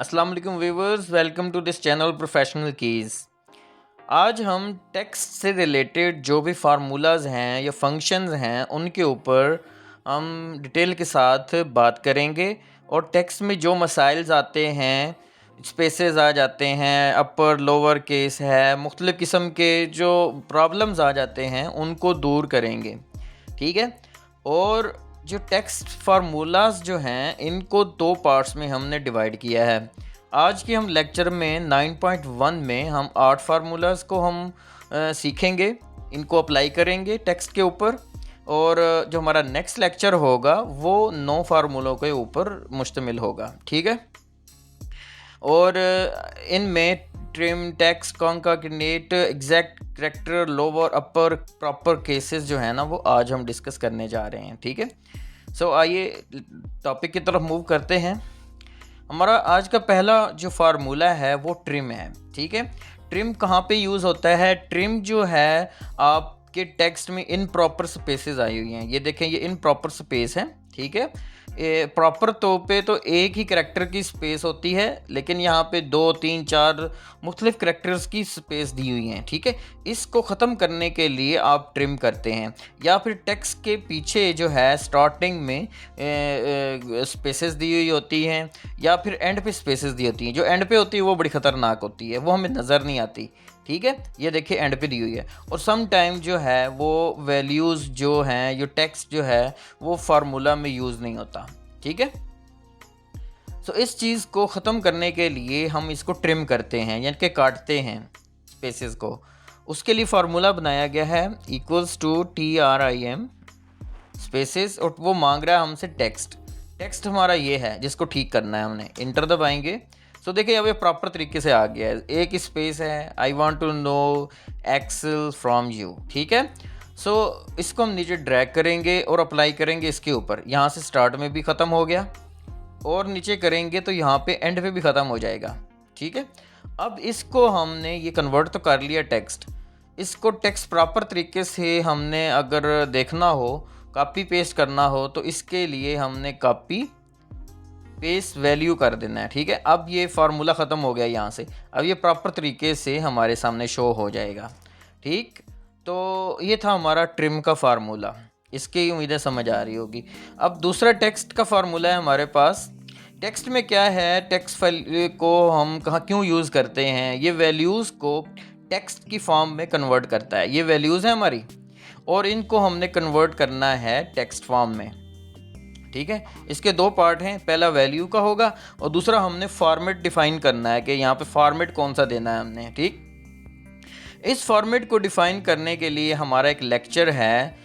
अस्सलाम वालेकुम viewers, welcome to this channel Professional Keys. आज हम टेक्स्ट से रिलेटेड जो भी फार्मूलाज हैं या फंक्शंस हैं उनके ऊपर हम डिटेल के साथ बात करेंगे। और टेक्स्ट में जो मसाइल्स आते हैं, स्पेसेस आ जाते हैं, अपर लोअर केस है, मुख्तलिफ़ किस्म के जो प्रॉब्लम्स आ जाते हैं उनको दूर करेंगे। ठीक है। और जो टेक्स्ट फार्मूलाज जो हैं इनको दो पार्ट्स में हमने डिवाइड किया है। आज के हम लेक्चर में 9.1 में हम 8 फार्मूलाज को हम सीखेंगे, इनको अप्लाई करेंगे टेक्स्ट के ऊपर। और जो हमारा नेक्स्ट लेक्चर होगा वो 9 फार्मूलों के ऊपर मुश्तमिल होगा। ठीक है। और इनमें trim, text, concatenate, exact, character, lower, upper, proper cases जो है ना वो आज हम डिस्कस करने जा रहे हैं। ठीक है। सो आइए टॉपिक की तरफ मूव करते हैं। हमारा आज का पहला जो फार्मूला है वो ट्रिम है। ठीक है। ट्रिम कहाँ पे यूज़ होता है? ट्रिम जो है आपके टेक्स्ट में इनप्रॉपर स्पेसेस आई हुई हैं। ये देखें, ये इनप्रॉपर स्पेस है। ठीक है। प्रॉपर तौर पे तो एक ही करैक्टर की स्पेस होती है, लेकिन यहाँ पे 2, 3, 4 मुख्तलिफ करैक्टर्स की स्पेस दी हुई हैं। ठीक है। इसको ख़त्म करने के लिए आप ट्रिम करते हैं, या फिर टेक्स्ट के पीछे जो है स्टार्टिंग में स्पेसेस दी हुई होती हैं, या फिर एंड पे स्पेसेस दी होती हैं। जो एंड पे होती है वो बड़ी ख़तरनाक होती है, वो हमें नज़र नहीं आती। ठीक है। ये देखिए एंड पे दी हुई है। और सम टाइम जो है वो वैल्यूज़ जो हैं, जो टेक्स्ट जो है वो फार्मूला में यूज़ नहीं होता। ठीक है। सो इस चीज़ को ख़त्म करने के लिए हम इसको ट्रिम करते हैं, यानी कि काटते हैं स्पेसेस को। उसके लिए फार्मूला बनाया गया है इक्वल्स टू TRIM स्पेसेस, और वो मांग रहा है हमसे टेक्स्ट। टेक्स्ट हमारा ये है जिसको ठीक करना है हमने। इंटर दबाएंगे। सो देखिए अब ये प्रॉपर तरीके से आ गया है। एक स्पेस है, I want to know Excel from you. ठीक है। सो इसको हम नीचे ड्रैग करेंगे और अप्लाई करेंगे इसके ऊपर। यहाँ से स्टार्ट में भी ख़त्म हो गया, और नीचे करेंगे तो यहाँ पे एंड पे भी ख़त्म हो जाएगा। ठीक है। अब इसको हमने ये कन्वर्ट तो कर लिया टेक्स्ट। इसको टेक्स्ट प्रॉपर तरीके से हमने अगर देखना हो, कॉपी पेस्ट करना हो, तो इसके लिए हमने कॉपी पेस्ट वैल्यू कर देना है। ठीक है। अब ये फार्मूला ख़त्म हो गया यहाँ से। अब ये प्रॉपर तरीके से हमारे सामने शो हो जाएगा। ठीक। तो ये था हमारा ट्रिम का फार्मूला। इसकी उम्मीदें समझ आ रही होगी। अब दूसरा टेक्स्ट का फार्मूला है हमारे पास। टेक्स्ट में क्या है, टेक्स्ट फाइल को हम कहाँ क्यों यूज़ करते हैं? ये वैल्यूज़ को टेक्स्ट की फॉर्म में कन्वर्ट करता है। ये वैल्यूज़ हैं हमारी, और इनको हमने कन्वर्ट करना है टेक्स्ट फॉर्म में। ठीक है। इसके दो पार्ट हैं, पहला वैल्यू का होगा और दूसरा हमने फॉर्मेट डिफ़ाइन करना है कि यहाँ पे फॉर्मेट कौन सा देना है हमने। ठीक। इस फॉर्मेट को डिफ़ाइन करने के लिए हमारा एक लेक्चर है,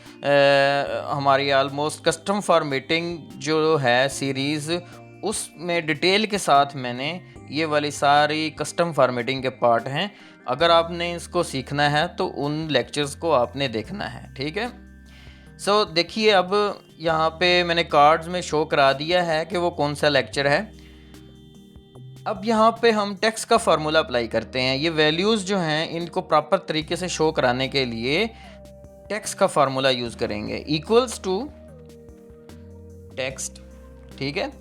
हमारी ऑलमोस्ट कस्टम फॉर्मेटिंग जो है सीरीज़, उसमें डिटेल के साथ मैंने ये वाली सारी कस्टम फॉर्मेटिंग के पार्ट हैं। अगर आपने इसको सीखना है तो उन लेक्चर्स को आपने देखना है। ठीक है। सो देखिए अब यहाँ पे मैंने कार्ड्स में शो करा दिया है कि वो कौन सा लेक्चर है। अब यहाँ पे हम टेक्स्ट का फार्मूला अप्लाई करते हैं। ये वैल्यूज़ जो हैं इनको प्रॉपर तरीके से शो कराने के लिए टेक्स्ट का फार्मूला यूज़ करेंगे। Equals to text. ठीक है।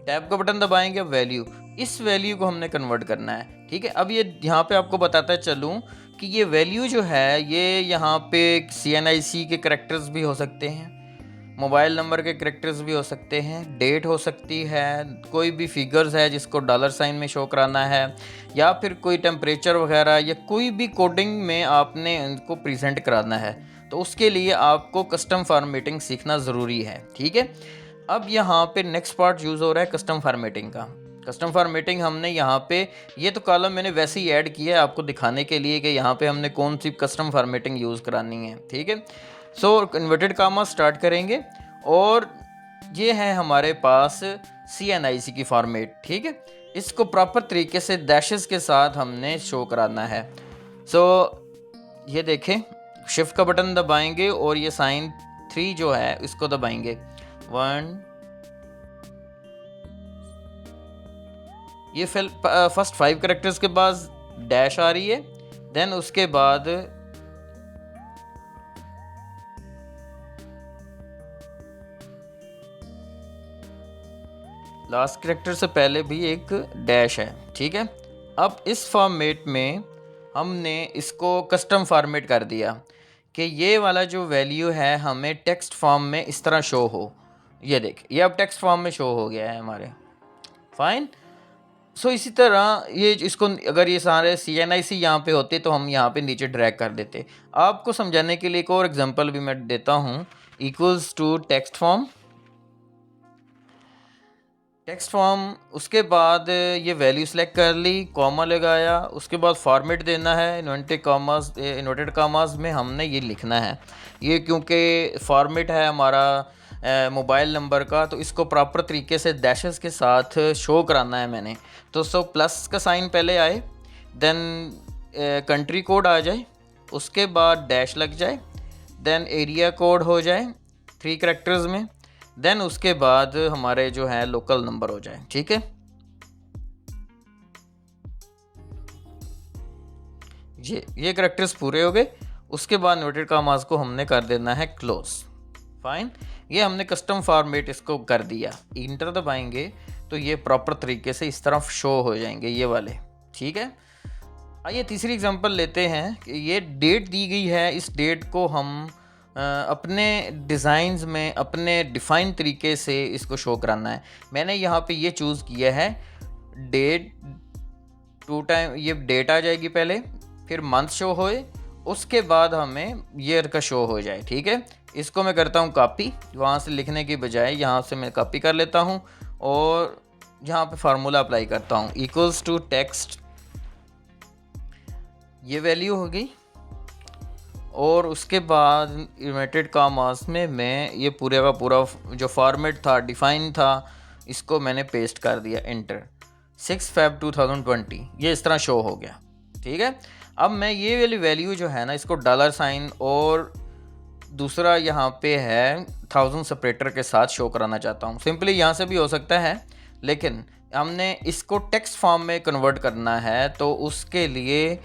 टैब का बटन दबाएंगे, वैल्यू, इस वैल्यू को हमने कन्वर्ट करना है। ठीक है। अब ये यहाँ पे आपको बताता चलूँ कि ये वैल्यू जो है ये यहाँ पे CNIC के करैक्टर्स भी हो सकते हैं, मोबाइल नंबर के करैक्टर्स भी हो सकते हैं, डेट हो सकती है, कोई भी फिगर्स है जिसको डॉलर साइन में शो कराना है, या फिर कोई टेम्परेचर वगैरह, या कोई भी कोडिंग में आपने इनको प्रेजेंट कराना है। तो उसके लिए आपको कस्टम फॉर्मेटिंग सीखना ज़रूरी है। ठीक है। अब यहाँ पे नेक्स्ट पार्ट यूज़ हो रहा है कस्टम फॉर्मेटिंग का। कस्टम फॉर्मेटिंग हमने यहाँ पे, ये तो कॉलम मैंने वैसे ही ऐड किया है आपको दिखाने के लिए कि यहाँ पे हमने कौन सी कस्टम फॉर्मेटिंग यूज़ करानी है। ठीक है। सो इन्वर्टेड कामा स्टार्ट करेंगे, और ये है हमारे पास CNIC की फॉर्मेट। ठीक है। इसको प्रॉपर तरीके से डैशेस के साथ हमने शो कराना है। सो ये देखें, शिफ्ट का बटन दबाएंगे और ये साइन 3 जो है इसको दबाएंगे। 1, ये फर्स्ट 5 कैरेक्टर्स के बाद डैश आ रही है, देन उसके बाद लास्ट कैरेक्टर से पहले भी एक डैश है, ठीक है। अब इस फॉर्मेट में हमने इसको कस्टम फॉर्मेट कर दिया कि ये वाला जो वैल्यू है हमें टेक्स्ट फॉर्म में इस तरह शो हो। ये देख, ये अब टेक्स्ट फॉर्म में शो हो गया है हमारे। फाइन। सो इसी तरह ये इसको अगर ये सारे CNIC यहाँ पे होते तो हम यहाँ पे नीचे ड्रैग कर देते। आपको समझाने के लिए एक और एग्जांपल भी मैं देता हूँ। Equals to text form, text form, उसके बाद ये वैल्यू सेलेक्ट कर ली, कॉमा लगाया, उसके बाद फॉर्मेट देना है इन्वर्टेड कामास में हमने ये लिखना है। ये क्योंकि फॉर्मेट है हमारा मोबाइल नंबर का, तो इसको प्रॉपर तरीके से डैशेस के साथ शो कराना है मैंने। तो प्लस का साइन पहले आए, देन कंट्री कोड आ जाए, उसके बाद डैश लग जाए, देन एरिया कोड हो जाए 3 कैरेक्टर्स में, देन उसके बाद हमारे जो है लोकल नंबर हो जाए, ठीक है। ये कैरेक्टर्स पूरे हो गए। उसके बाद इन्वर्टेड कामास को हमने कर देना है क्लोज। फाइन। ये हमने कस्टम फॉर्मेट इसको कर दिया। इंटर दबाएंगे तो ये प्रॉपर तरीके से इस तरफ शो हो जाएंगे ये वाले, ठीक है। आइए तीसरी एग्जांपल लेते हैं कि ये डेट दी गई है, इस डेट को हम अपने डिज़ाइंस में अपने डिफ़ाइन तरीके से इसको शो कराना है। मैंने यहाँ पे ये चूज़ किया है डेट 2 टाइम, ये डेट आ जाएगी पहले, फिर मंथ शो होए, उसके बाद हमें ईयर का शो हो जाए, ठीक है। इसको मैं करता हूँ कॉपी, वहाँ से लिखने की बजाय यहाँ से मैं कॉपी कर लेता हूँ और यहाँ पे फार्मूला अप्लाई करता हूँ। इक्वल्स टू टेक्स्ट, ये वैल्यू हो गई, और उसके बाद इन्वर्टेड कामास में मैं ये पूरे का पूरा जो फॉर्मेट था डिफ़ाइन था इसको मैंने पेस्ट कर दिया। एंटर। 6 Feb 2020 ये इस तरह शो हो गया, ठीक है। अब मैं ये वाली वैल्यू जो है ना, इसको $साइन और दूसरा यहाँ पे है 1000 सेपरेटर के साथ शो कराना चाहता हूँ। सिंपली यहाँ से भी हो सकता है, लेकिन हमने इसको टेक्स्ट फॉर्म में कन्वर्ट करना है तो उसके लिए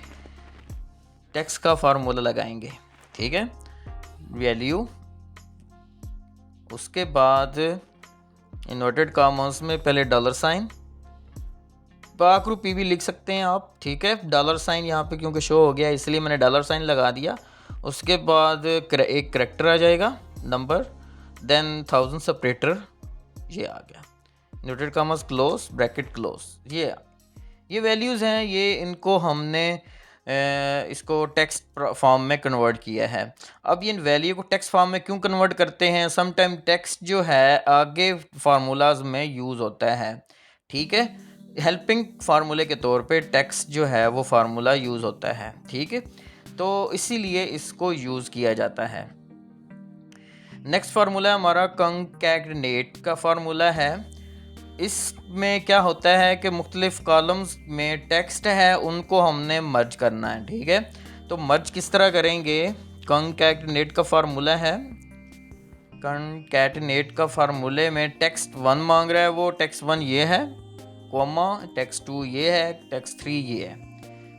टेक्स्ट का फार्मूला लगाएंगे, ठीक है। वैल्यू, उसके बाद इन्वर्टेड कामास में पहले $साइन, पाकरू पी भी लिख सकते हैं आप, ठीक है। $साइन यहाँ पे क्योंकि शो हो गया इसलिए मैंने $साइन लगा दिया। उसके बाद एक करैक्टर आ जाएगा नंबर, देन 1000 सेपरेटर, ये आ गया। इन्वर्टेड कामास क्लोज, ब्रैकेट क्लोज, ये वैल्यूज़ हैं। ये इनको हमने इसको टेक्स्ट फॉर्म में कन्वर्ट किया है। अब ये वैल्यू को टेक्स्ट फॉर्म में क्यों कन्वर्ट करते हैं? सम टाइम टेक्स्ट जो है आगे फार्मूलाज में यूज़ होता है, ठीक है। हेल्पिंग फार्मूले के तौर पे टेक्स्ट जो है वो फार्मूला यूज़ होता है, ठीक है। तो इसीलिए इसको यूज़ किया जाता है। नेक्स्ट फार्मूला हमारा कंकैटनेट का फार्मूला है। इसमें क्या होता है कि मुख्तलिफ कॉलम्स में टेक्स्ट है उनको हमने मर्ज करना है, ठीक है। तो मर्ज किस तरह करेंगे? कंकैटनेट का फार्मूला है, कंकैटनेट का फार्मूले में टेक्स्ट 1 मांग रहा है, वो टेक्स्ट 1 ये है, कॉमा टेक्स्ट 2 ये है, टेक्स्ट 3 ये है,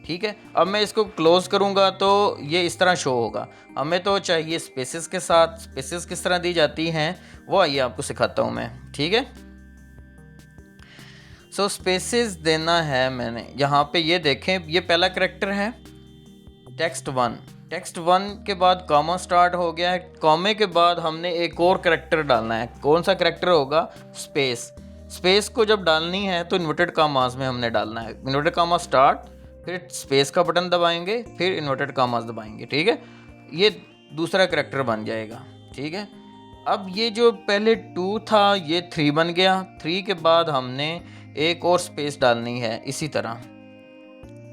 ठीक है। अब मैं इसको क्लोज करूंगा तो ये इस तरह शो होगा। हमें तो चाहिए स्पेसेस के साथ। स्पेसेस किस तरह दी जाती हैं वो आइए आपको सिखाता हूं मैं, ठीक है। सो स्पेसेस देना है मैंने यहाँ पे, ये देखें ये पहला करैक्टर है टेक्स्ट 1। टेक्स्ट 1 के बाद कॉमा स्टार्ट हो गया है, कॉमे के बाद हमने एक और करैक्टर डालना है। कौन सा करैक्टर होगा? स्पेस। स्पेस को जब डालनी है तो इन्वर्टेड कामास में हमने डालना है। इन्वर्टेड कामा स्टार्ट, फिर स्पेस का बटन दबाएंगे, फिर इन्वर्टेड कामास दबाएंगे, ठीक है। ये दूसरा करैक्टर बन जाएगा, ठीक है। अब ये जो पहले 2 था ये 3 बन गया। 3 के बाद हमने एक और स्पेस डालनी है इसी तरह,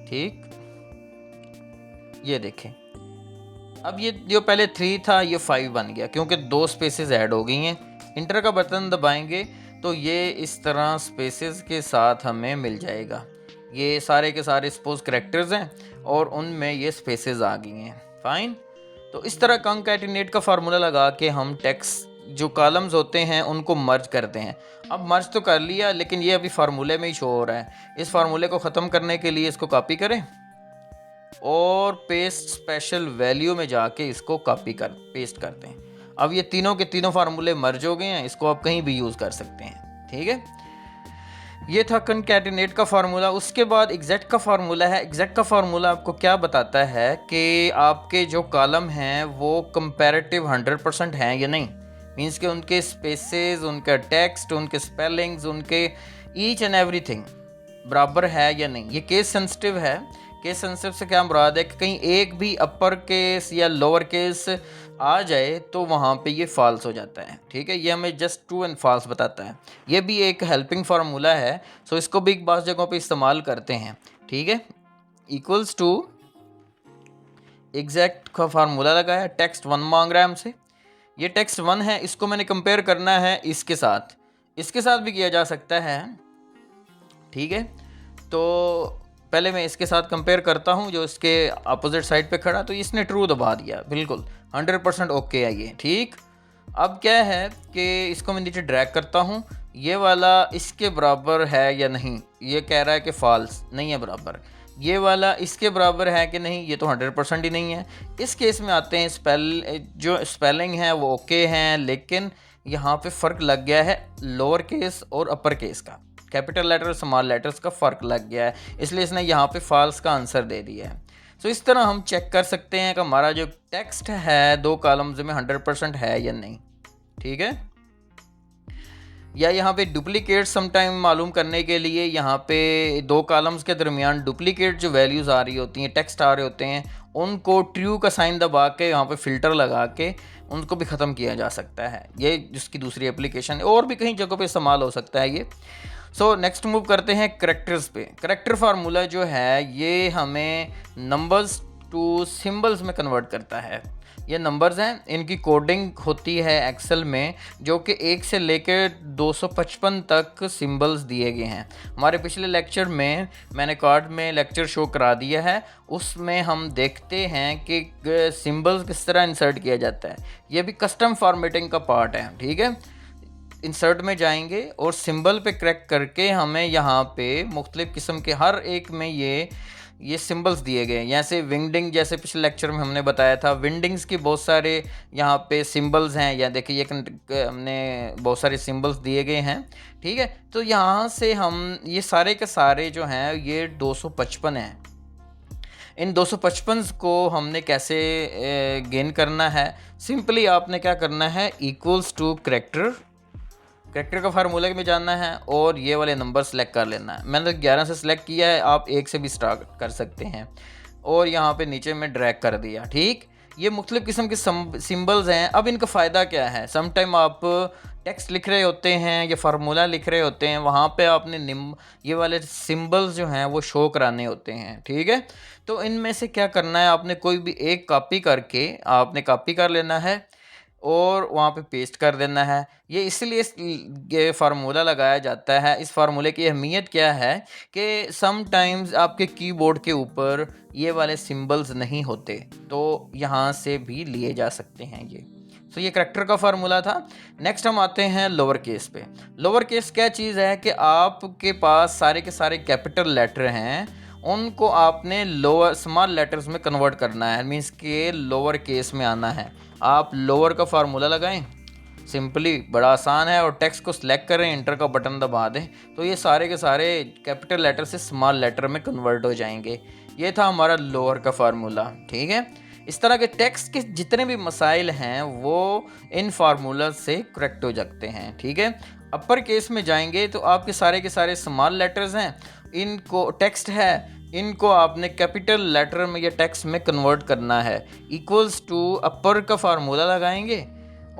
ठीक। ये देखें अब ये जो पहले 3 था ये 5 बन गया क्योंकि 2 स्पेसेस ऐड हो गई हैं। इंटर का बटन दबाएंगे तो ये इस तरह स्पेसेस के साथ हमें मिल जाएगा। ये सारे के सारे सपोज करैक्टर्स हैं और उनमें ये स्पेसेस आ गई हैं। फाइन। तो इस तरह कंकैटिनेट का फार्मूला लगा के हम टेक्स्ट जो कॉलम्स होते हैं उनको मर्ज करते हैं। अब मर्ज तो कर लिया लेकिन ये अभी फार्मूले में ही शो हो रहा है। इस फार्मूले को ख़त्म करने के लिए इसको कॉपी करें और पेस्ट स्पेशल वैल्यू में जाके इसको कॉपी कर पेस्ट करते हैं। अब ये तीनों के तीनों फार्मूले मर्ज हो गए हैं, इसको आप कहीं भी यूज़ कर सकते हैं, ठीक है। ये था कनकैटिनेट का फार्मूला। उसके बाद एग्जैक्ट का फार्मूला है। एग्जैक्ट का फार्मूला आपको क्या बताता है कि आपके जो कॉलम हैं वो कंपैरेटिव 100% हैं या नहीं। मींस कि उनके स्पेसेस, उनका टेक्स्ट, उनके स्पेलिंग्स, उनके ईच एंड एवरीथिंग बराबर है या नहीं। ये केस सेंसिटिव है। केस सेंसिटिव से क्या मुराद है कि कहीं एक भी अपर केस या लोअर केस आ जाए तो वहाँ पे ये फॉल्स हो जाता है। ठीक है, ये हमें जस्ट ट्रू एंड फॉल्स बताता है। ये भी एक हेल्पिंग फार्मूला है, सो इसको भी बाज़ जगहों पे इस्तेमाल करते हैं। ठीक है, इक्वल्स टू एग्जैक्ट का फार्मूला लगाया, टेक्स्ट 1 मांग रहा है हमसे। ये टेक्स्ट 1 है, इसको मैंने कंपेयर करना है इसके साथ भी किया जा सकता है। ठीक है, तो पहले मैं इसके साथ कंपेयर करता हूँ जो इसके अपोजिट साइड पे खड़ा, तो इसने ट्रू दबा दिया, बिल्कुल 100% ओके है ये। ठीक, अब क्या है कि इसको मैं नीचे ड्रैग करता हूँ, ये वाला इसके बराबर है या नहीं, ये कह रहा है कि फॉल्स, नहीं है बराबर। ये वाला इसके बराबर है कि नहीं, ये तो 100% ही नहीं है। इस केस में आते हैं, जो स्पेलिंग है वो ओके हैं, लेकिन यहाँ पे फ़र्क लग गया है लोअर केस और अपर केस का, कैपिटल लेटर और स्मॉल लेटर्स का फ़र्क लग गया है, इसलिए इसने यहाँ पे फॉल्स का आंसर दे दिया है। सो इस तरह हम चेक कर सकते हैं कि हमारा जो टेक्स्ट है 2 कॉलम्स में 100% है या नहीं। ठीक है, या यहाँ पे डुप्लीकेट समटाइम मालूम करने के लिए यहाँ पे 2 कॉलम्स के दरमियान डुप्लीकेट जो वैल्यूज़ आ रही होती हैं, टेक्स्ट आ रहे होते हैं, उनको ट्रू का साइन दबा के यहाँ पे फ़िल्टर लगा के उनको भी ख़त्म किया जा सकता है। ये जिसकी दूसरी एप्लीकेशन, और भी कहीं जगहों पे इस्तेमाल हो सकता है ये। सो नेक्स्ट मूव करते हैं करेक्टर्स पे। करेक्टर फार्मूला जो है ये हमें नंबर्स टू सिंबल्स में कन्वर्ट करता है। ये नंबर्स हैं, इनकी कोडिंग होती है एक्सेल में, जो कि 1 से लेकर 255 तक सिंबल्स दिए गए हैं। हमारे पिछले लेक्चर में मैंने कार्ड में लेक्चर शो करा दिया है, उसमें हम देखते हैं कि सिंबल्स किस तरह इंसर्ट किया जाता है। ये भी कस्टम फॉर्मेटिंग का पार्ट है। ठीक है, इंसर्ट में जाएंगे और सिंबल पे क्रैक करके हमें यहाँ पे मुख्तलिफ़ किस्म के हर एक में ये सिंबल्स दिए गए हैं। जैसे विंडिंग, जैसे पिछले लेक्चर में हमने बताया था, विंडिंग्स की बहुत सारे यहाँ पे सिंबल्स हैं, या देखिए ये हमने बहुत सारे सिंबल्स दिए गए हैं। ठीक है, तो यहाँ से हम ये सारे के सारे जो हैं ये 255 हैं। इन 255 को हमने कैसे गेन करना है, सिंपली आपने क्या करना है, इक्वल्स टू करेक्टर का फार्मूला में जानना है और ये वाले नंबर सेलेक्ट कर लेना है। मैंने 11 से सिलेक्ट किया है, आप 1 से भी स्टार्ट कर सकते हैं, और यहाँ पे नीचे में ड्रैग कर दिया। ठीक, ये मुख्तलिफ़ किस्म के सिंबल्स हैं। अब इनका फ़ायदा क्या है, समटाइम आप टेक्स्ट लिख रहे होते हैं या फार्मूला लिख रहे होते हैं, वहाँ पे आपने ये वाले सिंबल्स जो हैं वो शो कराने होते हैं। ठीक है, तो इनमें से क्या करना है, आपने कोई भी एक कॉपी करके आपने कॉपी कर लेना है और वहाँ पे पेस्ट कर देना है। ये इसलिए ये फार्मूला लगाया जाता है। इस फार्मूले की अहमियत क्या है कि समटाइम्स आपके कीबोर्ड के ऊपर ये वाले सिंबल्स नहीं होते, तो यहाँ से भी लिए जा सकते हैं ये। सो ये करेक्टर का फार्मूला था। नेक्स्ट हम आते हैं लोअर केस पे। लोअर केस क्या चीज़ है कि आपके पास सारे के सारे कैपिटल लेटर हैं, उनको आपने लोअर स्मॉल लेटर्स में कन्वर्ट करना है, मीन्स के लोअर केस में आना है। आप लोअर का फार्मूला लगाएं, सिंपली बड़ा आसान है, और टेक्स्ट को सिलेक्ट करें, इंटर का बटन दबा दें, तो ये सारे के सारे कैपिटल लेटर से स्मॉल लेटर में कन्वर्ट हो जाएंगे। ये था हमारा लोअर का फार्मूला। ठीक है, इस तरह के टेक्स्ट के जितने भी मसाइल हैं वो इन फार्मूला से करेक्ट हो जाते हैं। ठीक है, अपर केस में जाएंगे तो आपके सारे के सारे स्मॉल लेटर्स हैं, इनको टेक्स्ट है, इनको आपने कैपिटल लेटर में या टेक्स्ट में कन्वर्ट करना है। इक्वल्स टू अपर का फार्मूला लगाएंगे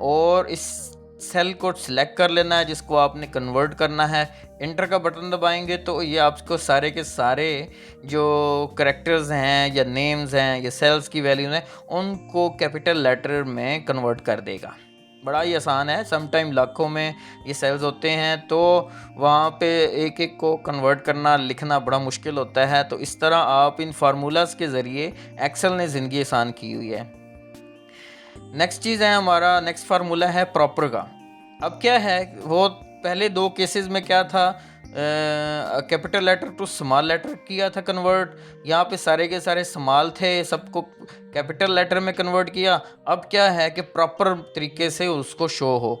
और इस सेल को सिलेक्ट कर लेना है जिसको आपने कन्वर्ट करना है, इंटर का बटन दबाएंगे तो ये आपको सारे के सारे जो करेक्टर्स हैं या नेम्स हैं या सेल्स की वैल्यूज हैं उनको कैपिटल लेटर में कन्वर्ट कर देगा। बड़ा ही आसान है। समटाइम लाखों में ये सेल्स होते हैं तो वहाँ पे एक एक को कन्वर्ट करना, लिखना बड़ा मुश्किल होता है। तो इस तरह आप इन फार्मूलाज के ज़रिए एक्सेल ने ज़िंदगी आसान की हुई है। नेक्स्ट चीज़ है हमारा, नेक्स्ट फार्मूला है प्रॉपर का। अब क्या है, वो पहले 2 केसेस में क्या था, capital letter to small letter किया था कन्वर्ट, यहाँ पे सारे के सारे स्मॉल थे, सबको कैपिटल लेटर में कन्वर्ट किया। अब क्या है कि प्रॉपर तरीके से उसको शो हो।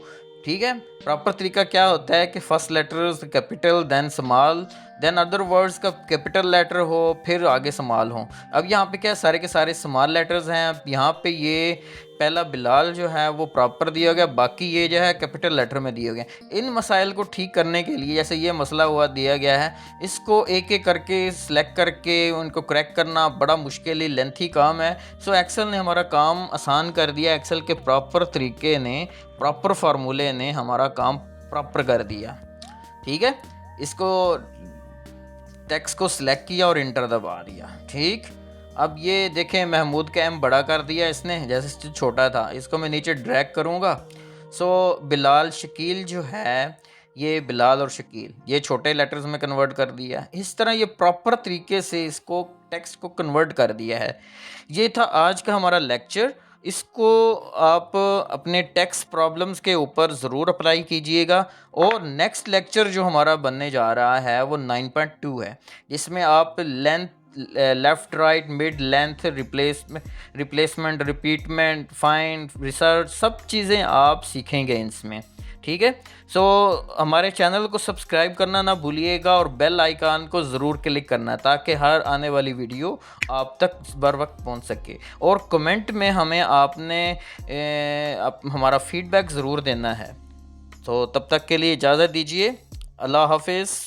ठीक है, प्रॉपर तरीका क्या होता है कि first letters capital then small then other words का कैपिटल लेटर हो फिर आगे स्मॉल हो। अब यहाँ पे क्या सारे के सारे स्मॉल लेटर्स हैं। अब यहाँ पे ये पहला बिलाल जो है वो प्रॉपर दिया गया, बाकी ये जो है कैपिटल लेटर में दिए गए। इन मसाइल को ठीक करने के लिए जैसे ये मसला हुआ दिया गया है, इसको एक एक करके सिलेक्ट करके उनको क्रैक करना बड़ा मुश्किल लेंथी काम है। सो एक्सेल ने हमारा काम आसान कर दिया। एक्सेल के प्रॉपर तरीके ने, प्रॉपर फार्मूले ने हमारा काम प्रॉपर कर दिया। ठीक है, इसको टेक्स्ट को सिलेक्ट किया और इंटर दबा दिया। ठीक, अब ये देखें महमूद का एम बड़ा कर दिया इसने, जैसे छोटा था। इसको मैं नीचे ड्रैग करूँगा। सो बिलाल शकील जो है, ये बिलाल और शकील ये छोटे लेटर्स में कन्वर्ट कर दिया। इस तरह ये प्रॉपर तरीके से इसको टेक्स्ट को कन्वर्ट कर दिया है। ये था आज का हमारा लेक्चर। इसको आप अपने टेक्स्ट प्रॉब्लम्स के ऊपर ज़रूर अप्लाई कीजिएगा। और नेक्स्ट लेक्चर जो हमारा बनने जा रहा है वो 9.2 है, जिसमें आप length, left right, mid, length, replacement, repeatment, find, research, सब चीज़ें आप सीखेंगे इसमें। ठीक है, सो हमारे चैनल को सब्सक्राइब करना ना भूलिएगा और बेल आइकन को ज़रूर क्लिक करना ताकि हर आने वाली वीडियो आप तक बर वक्त पहुंच सके। और कमेंट में हमें आपने हमारा फीडबैक ज़रूर देना है। तो तब तक के लिए इजाज़त दीजिए। अल्लाह हाफिज़।